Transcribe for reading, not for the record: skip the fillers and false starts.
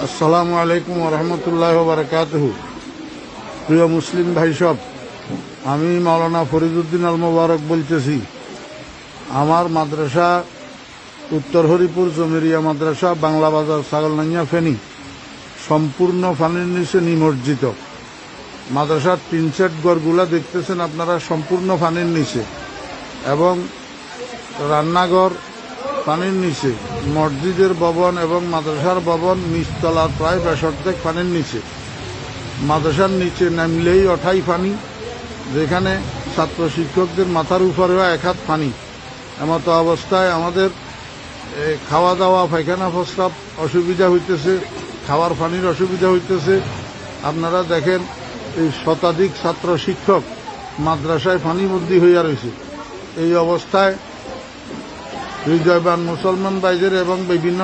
আসসালামু আলাইকুম রহমতুল্লাহ বারাকাতুহু। প্রিয় মুসলিম ভাই সব, আমি মাওলানা ফরিদউদ্দিন আল মোবারক বলতেছি। আমার মাদ্রাসা উত্তর হরিপুর জমিরিয়া মাদ্রাসা, বাংলা বাজার, ছাগলনাইয়া, ফেনী সম্পূর্ণ পানির নিচে নিমজ্জিত। মাদ্রাসার টিন সেট ঘরগুলা দেখতেছেন আপনারা, সম্পূর্ণ পানির নিচে, এবং রান্নাঘর পানির নিচে, মসজিদের ভবন এবং মাদ্রাসার ভবন নিচতলার প্রায় 62 পানির নিচে। মাদ্রাসার নিচে নামলেই ওঠাই পানি, যেখানে ছাত্র শিক্ষকদের মাথার উপরেও 1 হাত পানি। এমতো অবস্থায় আমাদের খাওয়া দাওয়া, পায়খানা প্রস্রাব অসুবিধা হইতেছে, খাওয়ার পানির অসুবিধা হইতেছে। আপনারা দেখেন, এই শতাধিক ছাত্র শিক্ষক মাদ্রাসায় পানিবন্দী হইয়া রয়েছে। এই অবস্থায় হৃদয়বান মুসলমান ভাইদের এবং বিভিন্ন